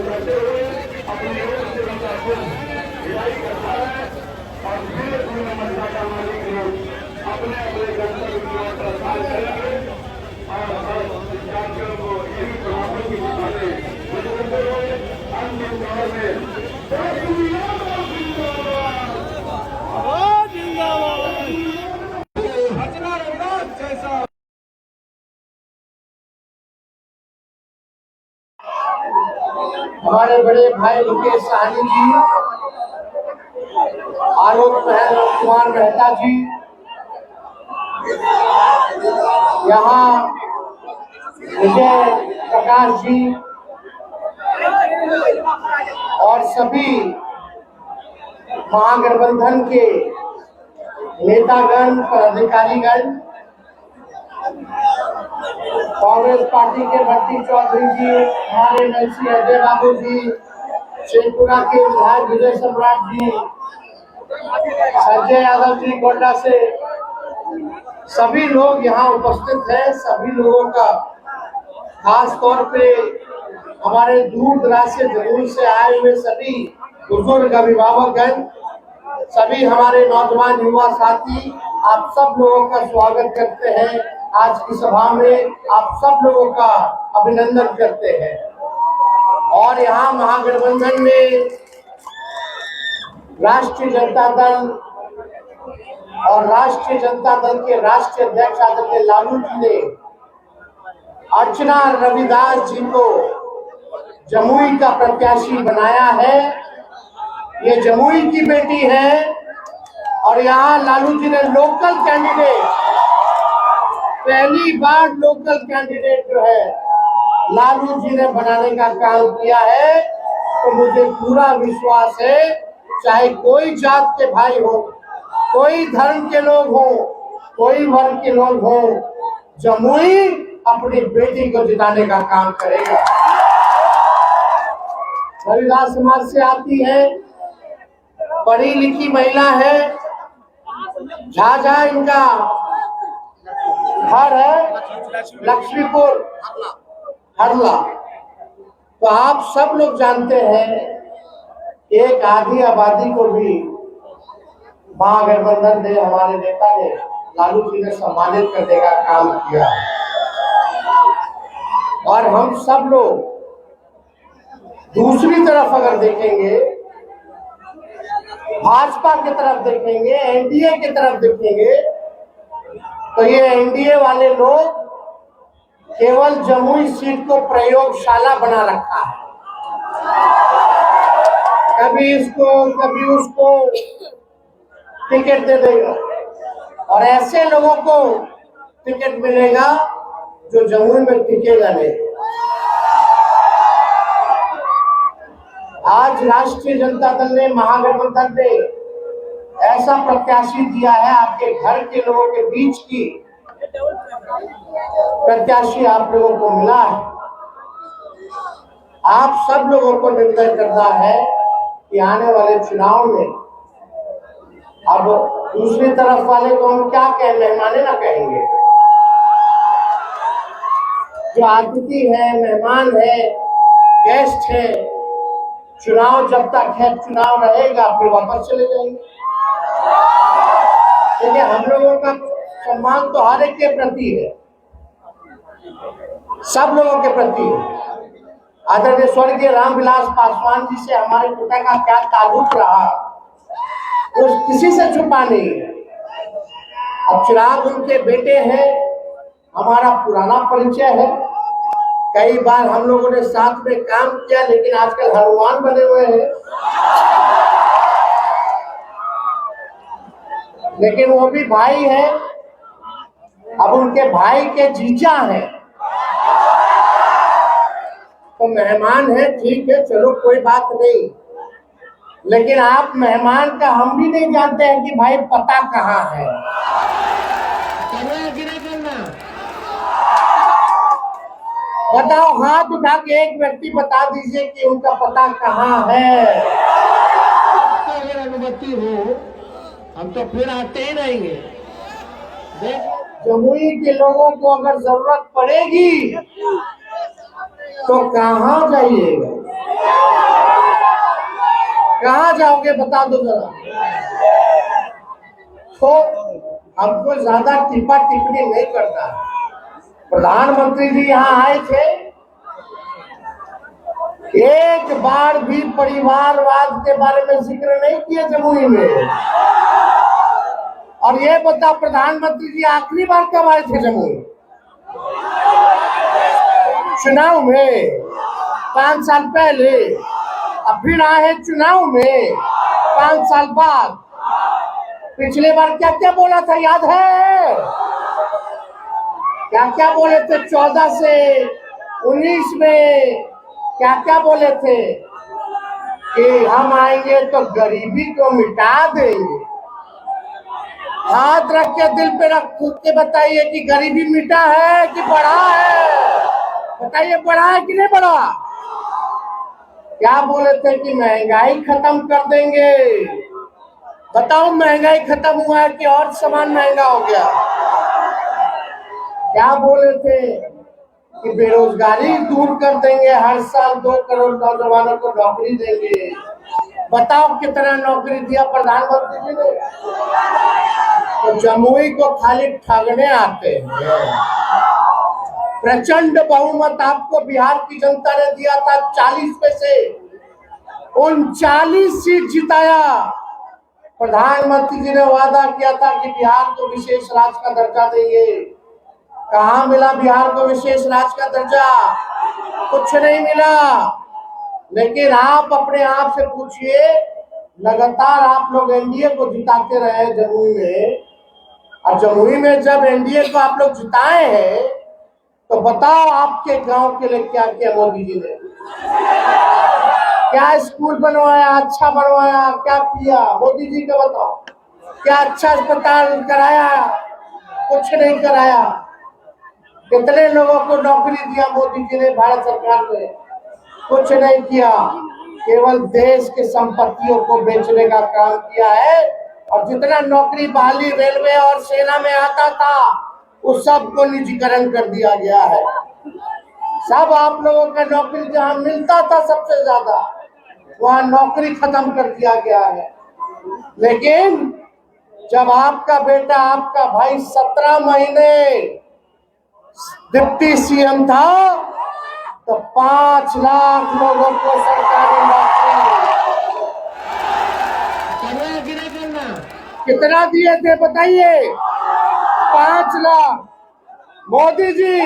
करते हुए अपने सेवन का कुछ विदाई करता है और फिर पूर्ण ममता का मालिक लोग अपने अपने गंतव्य की ओर प्रस्थान करेंगे और विद्यार्थियों को यही पढ़ाने की दिशा में गुजरते हुए अंतिम दौर में हमारे बड़े भाई मुकेश साहनी जी, आलोक महल कुमार मेहता जी, यहाँ विजय प्रकाश जी और सभी महागठबंधन के नेतागण, पदाधिकारीगण, कांग्रेस पार्टी के भट्टी चौधरी जी, हमारे एमएलसी अजय बाबू जी, शेखपुरा के विधायक विजय सम्राट जी, संजय यादव जी गोड्डा से, सभी लोग यहाँ उपस्थित हैं। सभी लोगों का खास तौर पे हमारे दूर दराज से जरूर से आए हुए सभी बुजुर्ग अभिभावकगण, सभी हमारे नौजवान युवा साथी, आप सब लोगों का स्वागत करते हैं। आज की सभा में आप सब लोगों का अभिनंदन करते हैं। और यहाँ महागठबंधन में राष्ट्रीय जनता दल और राष्ट्रीय जनता दल के राष्ट्रीय अध्यक्ष आदरणीय लालू जी ने अर्चना रविदास जी को जमुई का प्रत्याशी बनाया है। ये जमुई की बेटी है और यहाँ लालू जी ने लोकल कैंडिडेट, पहली बार लोकल कैंडिडेट जो है लालू जी ने बनाने का काम किया है। तो मुझे पूरा विश्वास है, चाहे कोई जात के भाई हो, कोई धर्म के लोग हो, कोई वर्ग के लोग हो, जमुई अपनी बेटी को जिताने का काम करेगा। रविदास समाज से आती है, पढ़ी लिखी महिला है, झाझा इनका घर है, लक्ष्मीपुर हरला। तो आप सब लोग जानते हैं, एक आधी आबादी को भी महागठबंधन ने, हमारे नेता ने, लालू जी ने सम्मानित करने का काम किया। और हम सब लोग दूसरी तरफ अगर देखेंगे, भाजपा की तरफ देखेंगे, एनडीए की तरफ देखेंगे, तो ये एनडीए वाले लोग केवल जमुई सीट को प्रयोगशाला बना रखा है। कभी इसको कभी उसको टिकट दे देगा और ऐसे लोगों को टिकट मिलेगा जो जमुई में टिकेगा नहीं। आज राष्ट्रीय जनता दल ने, महागठबंधन ने ऐसा प्रत्याशी दिया है, आपके घर के लोगों के बीच की प्रत्याशी आप लोगों को मिला है। आप सब लोगों को निर्णय करना है कि आने वाले चुनाव में, अब दूसरी तरफ वाले को हम क्या कहें, मेहमाने ना कहेंगे, जो अतिथि है, मेहमान है, गेस्ट है, चुनाव जब तक है, चुनाव रहेगा, फिर वापस चले जाएंगे। देखिए, हम लोगों का सम्मान तो हर एक के प्रति है, सब लोगों के प्रति है। आदरणीय स्वर्गीय रामविलास पासवान जी से हमारे पिता का क्या ताल्लुक रहा, वो किसी से छुपा नहीं है। अब चिराग उनके बेटे हैं, हमारा पुराना परिचय है, कई बार हम लोगों ने साथ में काम किया, लेकिन आजकल हनुमान बने हुए हैं। लेकिन वो भी भाई है, अब उनके भाई के जीजा हैं, तो मेहमान है, ठीक है, चलो कोई बात नहीं। लेकिन आप मेहमान का हम भी नहीं जानते हैं कि भाई पता कहाँ है। बताओ, हाथ उठा के एक व्यक्ति बता दीजिए कि उनका पता कहाँ है। तो अगर अनुमति हो, हम तो फिर आते ही रहेंगे। जमुई के लोगों को अगर जरूरत पड़ेगी तो कहाँ जाइएगा? कहाँ जाओगे बता दो जरा। तो हमको ज्यादा टिप्पा टिप्पणी नहीं करना। प्रधानमंत्री जी यहाँ आए थे, एक बार भी परिवारवाद के बारे में जिक्र नहीं किए जमुई में। और ये बता प्रधानमंत्री जी आखिरी बार कब आए थे जमुई? चुनाव में 5 साल पहले। अब फिर आए हैं चुनाव में 5 साल बाद। पिछले बार क्या क्या बोला था याद है? क्या क्या बोले थे 14 से 19 में? क्या क्या बोले थे कि हम आएंगे तो गरीबी को मिटा देंगे। हाथ रख के दिल पे रख के बताइए कि गरीबी मिटा है कि बढ़ा है? बताइए बढ़ा है कि नहीं बढ़ा? क्या बोले थे कि महंगाई खत्म कर देंगे। बताओ महंगाई खत्म हुआ है कि और सामान महंगा हो गया? क्या बोले थे कि बेरोजगारी दूर कर देंगे, हर साल 2 करोड़ नौजवानों को नौकरी देंगे। बताओ कितना नौकरी दिया प्रधानमंत्री जी ने? तो जमुई को खाली ठगने आते हैं। प्रचंड बहुमत आपको बिहार की जनता ने दिया था, 40 में से 39 सीट जिताया। प्रधानमंत्री जी ने वादा किया था कि बिहार को विशेष राज्य का दर्जा देंगे। कहाँ मिला बिहार को विशेष राज्य का दर्जा? कुछ नहीं मिला। लेकिन आप अपने आप से पूछिए, लगातार आप लोग एनडीए को जिताते रहे जमुई में, और जमुई में जब एनडीए को आप लोग जिताए हैं तो बताओ आपके गांव के लिए क्या किया मोदी जी ने? क्या स्कूल बनवाया, अच्छा बनवाया, क्या किया मोदी जी का बताओ? क्या अच्छा अस्पताल कराया? कुछ नहीं कराया। कितने लोगों को नौकरी दिया मोदी जी ने, भारत सरकार ने? कुछ नहीं किया। केवल देश के संपत्तियों को बेचने का काम किया है। और जितना नौकरी बहाली रेलवे और सेना में आता था उस सब को निजीकरण कर दिया गया है। सब आप लोगों का नौकरी जहां मिलता था सबसे ज्यादा, वहां नौकरी खत्म कर दिया गया है। लेकिन जब आपका बेटा, आपका भाई 17 महीने डिप्टी सीएम था तो 5 लाख लोगों को सरकारी नौकरी। कितना दिए थे बताइए? 5 लाख। मोदी जी,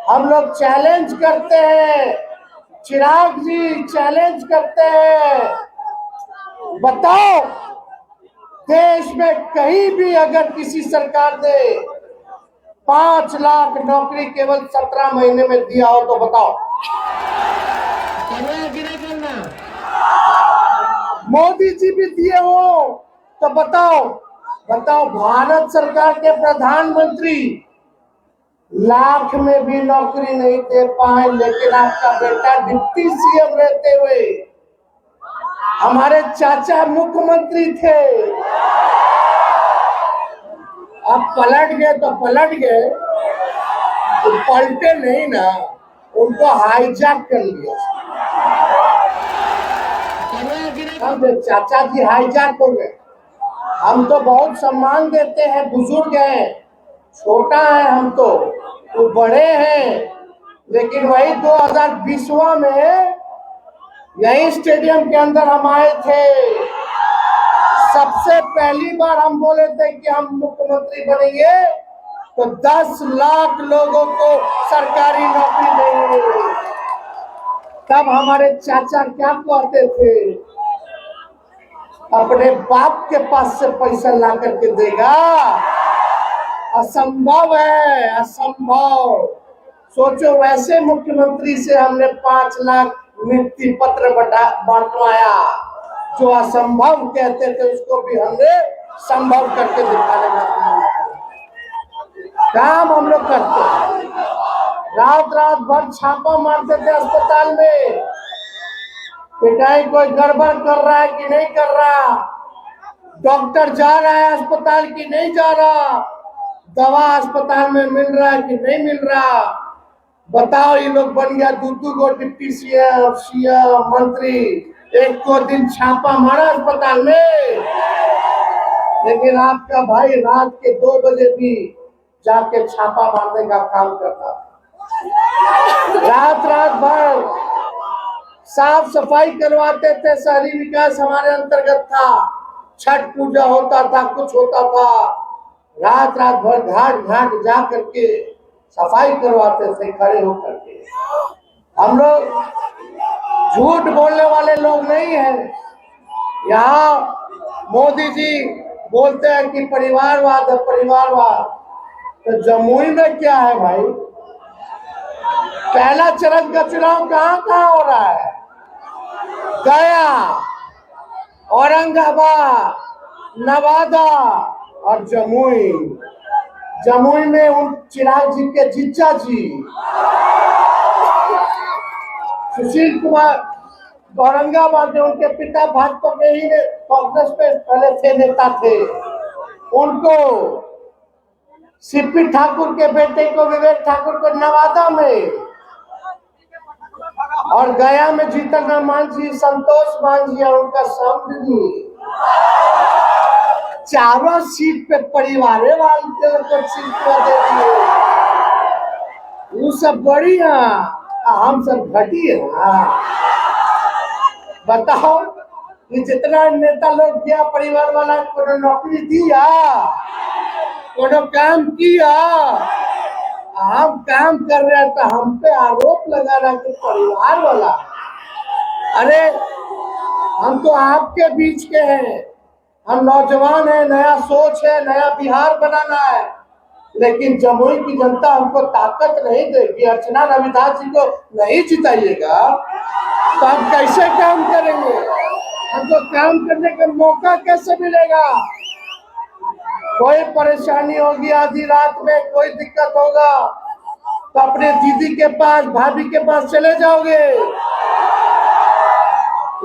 हम लोग चैलेंज करते हैं, चिराग जी चैलेंज करते हैं, बताओ देश में कहीं भी अगर किसी सरकार ने 5 लाख नौकरी केवल 17 महीने में दिया हो तो बताओ? मोदी जी भी दिए हो तो बताओ? बताओ भारत सरकार के प्रधानमंत्री लाख में भी नौकरी नहीं दे पाए, लेकिन आपका बेटा डिप्टी सीएम रहते हुए, हमारे चाचा मुख्यमंत्री थे। अब पलट गए तो पलट गए, तो पलटे नहीं ना, उनको हाईजैक कर लिया। अब चाचा जी हाईजैक हो गए। हम तो बहुत सम्मान देते हैं, बुजुर्ग हैं, छोटा है हम तो बड़े हैं। लेकिन वही 2020 में यही स्टेडियम के अंदर हम आए थे, सबसे पहली बार हम बोले थे कि हम मुख्यमंत्री बनेंगे तो 10 लाख लोगों को सरकारी नौकरी देंगे। तब हमारे चाचा क्या कहते थे? अपने बाप के पास से पैसा ला करके देगा? असंभव है, असंभव। सोचो, वैसे मुख्यमंत्री से हमने 5 लाख नियुक्ति पत्र बांटवाया। जो असंभव कहते थे उसको भी हमने संभव करके दिखाने का काम हम लोग करते हैं। रात रात भर छापा मारते थे अस्पताल में, पिटाई कोई गड़बड़ कर रहा है कि नहीं कर रहा, डॉक्टर जा रहा है अस्पताल की नहीं जा रहा, दवा अस्पताल में मिल रहा है कि नहीं मिल रहा, बताओ, ये लोग बन गया दू गो डिप्टी सीएम सीएम मंत्री, एक को दिन छापा मारा अस्पताल में, लेकिन आपका भाई रात के 2 बजे भी जाके छापा मारने का काम करता, रात भर साफ सफाई करवाते थे। शहरी विकास हमारे अंतर्गत था, छठ पूजा होता था, कुछ होता था, रात भर घाट जा करके सफाई करवाते थे खड़े होकर के। हम लोग झूठ बोलने वाले लोग नहीं हैं। यहाँ मोदी जी बोलते हैं कि परिवारवाद है, परिवारवाद, तो जमुई में क्या है भाई? पहला चरण का चुनाव कहाँ हो रहा है? गया, औरंगाबाद, नवादा और जमुई। जमुई में उन चिराग जी के जीजा जी सुशील कुमार, औरंगाबाद में उनके पिता भाजपा के ही कांग्रेस में पहले थे, नेता थे, उनको सीपी ठाकुर के बेटे को, विवेक ठाकुर को नवादा में, और गया में जीतन राम मांझी, संतोष मांझी और उनका समधी, चारों सीट पे परिवारे वाले को सीट दे दिए। वो सब बढ़िया, हम सब घटिया। बताओ, ये जितना नेता लोग किया परिवार वाला, कोनो नौकरी दिया, कोनो काम किया? हम काम कर रहे हैं तो हम पे आरोप लगा रहा कि परिवार वाला। अरे हम तो आपके बीच के हैं, हम नौजवान हैं, नया सोच है, नया बिहार बनाना है, लेकिन जमुई की जनता हमको ताकत नहीं देगी। अर्चना रविदास जी को नहीं जिताइएगा तो हम कैसे काम करेंगे? हमको काम करने का मौका कैसे मिलेगा? कोई परेशानी होगी आधी रात में, कोई दिक्कत होगा तो अपने दीदी के पास, भाभी के पास चले जाओगे।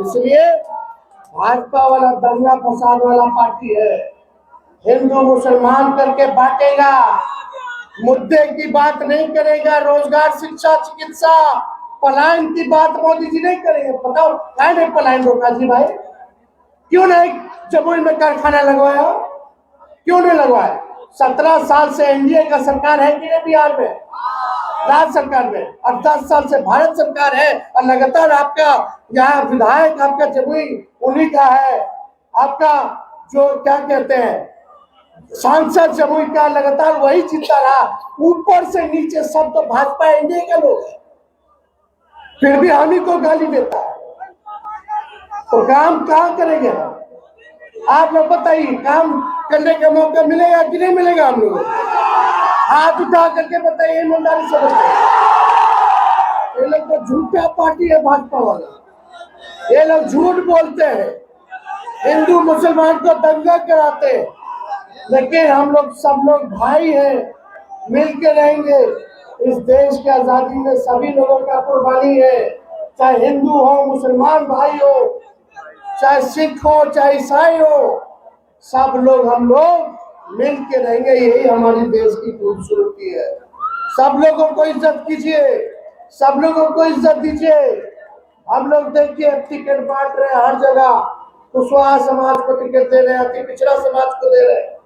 इसलिए भाजपा वाला दंगा फसाद वाला पार्टी है, हिंदू मुसलमान करके बांटेगा, मुद्दे की बात नहीं करेगा, रोजगार, शिक्षा, चिकित्सा, पलायन की बात मोदी जी नहीं करेंगे। बताओ क्या नहीं पलायन रोका जी भाई? क्यों नहीं जमुई में कारखाना लगवाया? क्यों नहीं लगवाया? 17 साल से एनडीए का सरकार है कि नहीं बिहार में, राज्य सरकार में, और 10 साल से भारत सरकार है, और लगातार आपका यहाँ विधायक आपका जमुई उन्हीं का है, आपका जो क्या कहते हैं सांसद जमुई का लगातार वही जीता रहा। ऊपर से नीचे सब तो भाजपा एनडीए के लोग हैं, फिर भी हम ही को गाली देता है। तो काम कहाँ करेंगे हम? आप लोग बताइए, काम करने का मौका मिलेगा कि नहीं मिलेगा? हम लोग हाथ उठा करके बताइए, ईमानदारी से बताइए। ये लोग तो झूठा पार्टी है भाजपा वाला, ये लोग झूठ बोलते हैं, हिंदू मुसलमान को दंगा कराते हैं, लेकिन हम लोग सब लोग भाई हैं, मिल के रहेंगे। इस देश की आजादी में सभी लोगों का कुर्बानी है, चाहे हिंदू हो, मुसलमान भाई हो, चाहे सिख हो, चाहे ईसाई हो, सब लोग हम लोग मिल के रहेंगे। यही हमारी देश की खूबसूरती है। सब लोगों को इज्जत कीजिए, सब लोगों को इज्जत दीजिए। हम लोग देखिए टिकट बांट रहे हैं हर जगह, कुशवाहा समाज को टिकट दे रहे हैं, अति पिछड़ा समाज को दे रहे हैं,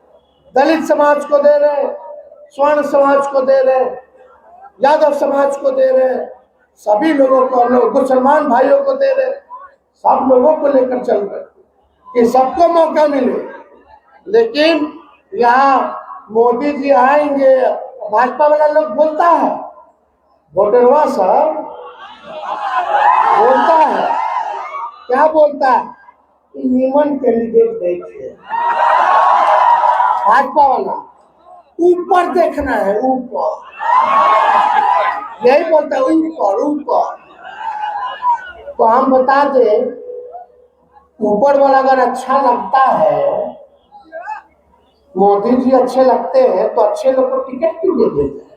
दलित समाज को दे रहे हैं, स्वर्ण समाज को दे रहे हैं, यादव समाज को दे रहे हैं, सभी लोगों को हम लोग, मुसलमान भाइयों को दे रहे हैं, सब लोगों को लेकर चल रहे कि सबको मौका मिले। लेकिन यहाँ मोदी जी आएंगे, भाजपा वाला लोग बोलता है, वोटरवा सब बोलता है, क्या बोलता है? नीमन कैंडिडेट देखिए, भाजपा वाला ऊपर देखना है, ऊपर, यही बोलता है, ऊपर ऊपर। तो हम बता दें, ऊपर वाला अगर अच्छा लगता है, मोदी जी अच्छे लगते हैं, तो अच्छे लोग को टिकट क्यों दे देते हैं?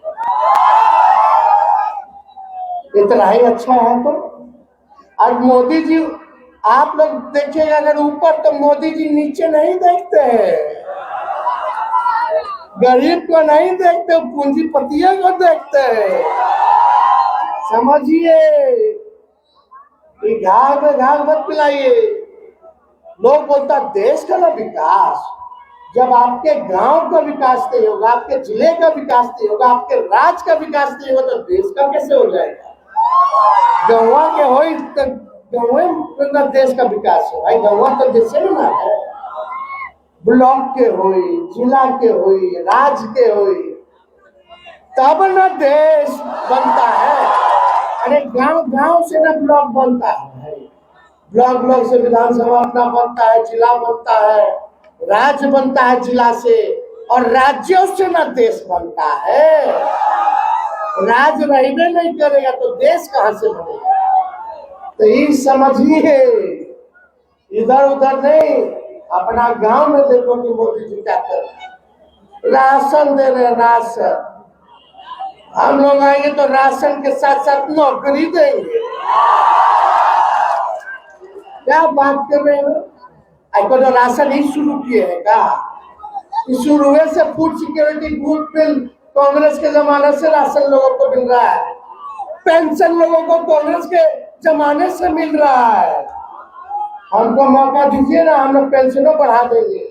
इतना ही अच्छा है तो। और मोदी जी, आप लोग देखिएगा अगर ऊपर, तो मोदी जी नीचे नहीं देखते हैं, गरीब को नहीं देखते, पूंजीपतियों को देखते हैं। समझिए कि घाव में घाव मत पिलाइए। लोग बोलता देश का ना विकास, जब आपके गांव का विकास नहीं होगा, आपके जिले का विकास नहीं होगा, आपके राज्य का विकास नहीं होगा, तो देश का कैसे हो जाएगा? गौवा के हो तो गौवे में देश का विकास है भाई। गौवा तो देश में ना है, ब्लॉक के होई, जिला के होई, राज्य के होई, तब न देश बनता है। अरे गांव गांव से ना ब्लॉक बनता है, ब्लॉक से विधानसभा अपना बनता है, जिला बनता है, राज्य बनता है जिला से, और राज्यों से ना देश बनता है। राज्य रहने नहीं करेगा तो देश कहां से बनेगा? तो ये समझिए, इधर उधर नहीं, अपना गांव में देखो कि मोदी जी क्या कर रहे हैं। राशन दे रहे, राशन। हम लोग आएंगे तो राशन के साथ साथ नौकरी देंगे। क्या बात कर रहे हो? आपको तो राशन ही शुरू किए हैं क्या? शुरू से food security group bill Congress के जमाने से राशन लोगों को मिल रहा है, पेंशन लोगों को कांग्रेस के जमाने से मिल रहा है। हमको मौका दीजिए ना, हम लोग पेंशनों बढ़ा देंगे।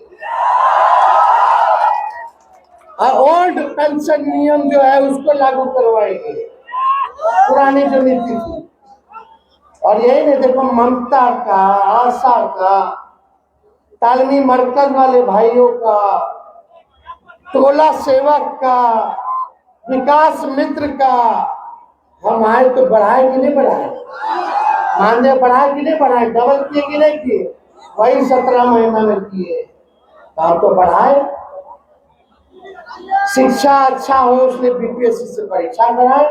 ओल्ड पेंशन नियम जो है उसको लागू करवाएंगे, पुरानी जो नीति थी। और यही नहीं, देखो ममता का, आशा का, तालमी मरकज वाले भाइयों का, टोला सेवक का, विकास मित्र का, हम आए तो बढ़ाए कि नहीं बढ़ाए? मानदेय बढ़ाए कि नहीं बढ़ाए? डबल किए कि नहीं किए? वही 17 महीना में किए, हम तो बढ़ाए। शिक्षा अच्छा हो इसलिए बीपीएससी से परीक्षा कराए।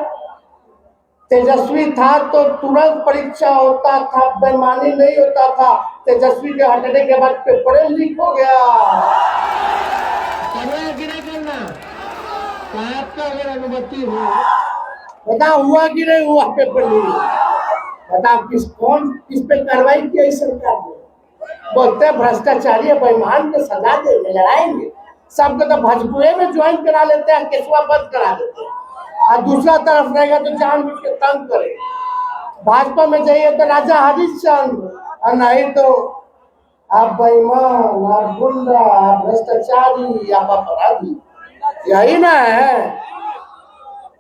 तेजस्वी था तो तुरंत परीक्षा होता था, बेईमानी नहीं होता था। तेजस्वी के हटने के बाद पेपर लीक हो गया। करना कि नहीं करना? आपका अगर अनुमति हो, बता हुआ कि नहीं हुआ पेपर लीक? बता किस पे कार्रवाई की सरकार ने? बोलते भ्रष्टाचारी बेईमान को सजा देंगे, लड़ाएंगे। सबको तो भोजपुरी में ज्वाइन करा लेते हैं, केसवा बंद करा देते हैं, और दूसरा तरफ रहेगा तो जानबूझ के तंग करे। भाजपा में जाइए तो राजा हरिश्चंद्र, और नहीं तो आप बेईमान, आप गुंडा, आप भ्रष्टाचारी, आप अपराधी, यही ना है।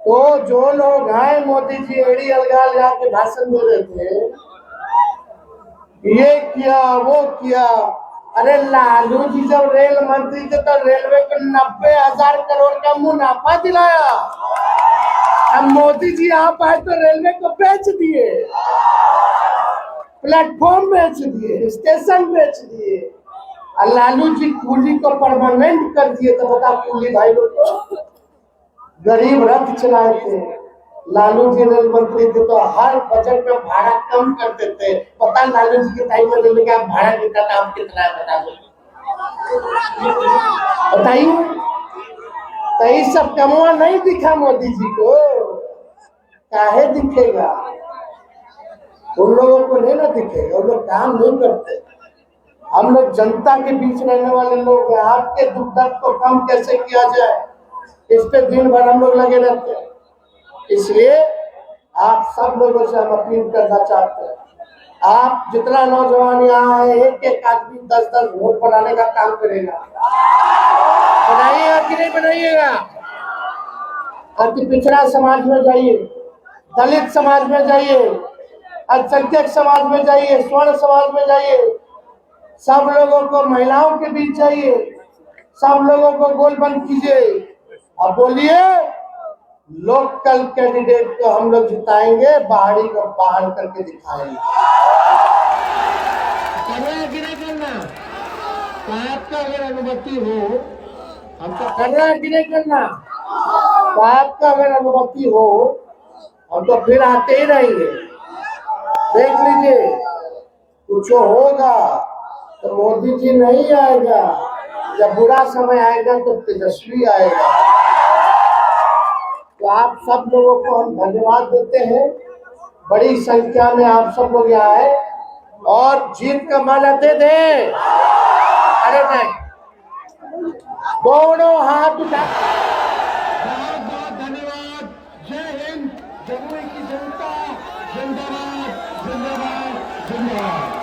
तो जो लोग हैं, मोदी जी एड़ी अलगा लगा के भाषण दे रहे थे, ये किया वो किया। अरे लालू जी जब रेल मंत्री थे तो रेलवे को 90,000 करोड़ का मुनाफा दिलाया। अब मोदी जी आप आए तो रेलवे को बेच दिए, प्लेटफॉर्म बेच दिए, स्टेशन बेच दिए, और लालू जी कूली को परमानेंट कर दिए। तो बता, कूली भाई लोग को गरीब रथ चलाए थे। लालू जी रेल मंत्री थे तो हर बजट में भाड़ा कम करते थे। पता लालू जी के टाइम में रेलवे का भाड़ा कितना था, आप कितना है बता दो, बताइए। तो ये सब कमवा नहीं दिखा मोदी जी को, काहे दिखेगा? उन लोगों को नहीं ना दिखेगा, उन लोग काम नहीं करते। हम लोग जनता के बीच रहने वाले लोग हैं। आपके दुख दर्द को कम कैसे किया जाए, इस पे दिन भर हम लोग लगे रहते हैं। इसलिए आप सब लोगों से हम अपील करना चाहते हैं, आप जितना नौजवान यहाँ है, एक एक आदमी 10-10 वोट बनाने का काम करेगा। बनाइएगा कि नहीं बनाइएगा? अति पिछड़ा समाज में जाइए, दलित समाज में जाइए, अल्पसंख्यक समाज में जाइए, स्वर्ण समाज में जाइए, सब लोगों को, महिलाओं के बीच जाइए, सब लोगों को गोलबंद कीजिए और बोलिए लोकल कैंडिडेट को हम लोग जिताएंगे, बाहरी को बाहर करके दिखाएंगे। करना कि नहीं करना? तो आपका अगर अनुमति हो, हमको करना कि नहीं करना? तो आपका अगर अनुमति हो, हम तो फिर आते ही रहेंगे। देख लीजिए, कुछ होगा तो मोदी जी नहीं आएगा, जब बुरा समय आएगा तो तेजस्वी आएगा। तो आप सब लोगों को हम धन्यवाद देते हैं, बड़ी संख्या में आप सब लोग यहाँ आए और जीत का माला दे दे। अरे नहीं, दोनों हाथ उठा। बहुत बहुत धन्यवाद। जय हिंद। जमुई की जनता जिंदाबाद जिंदाबाद जिंदाबाद।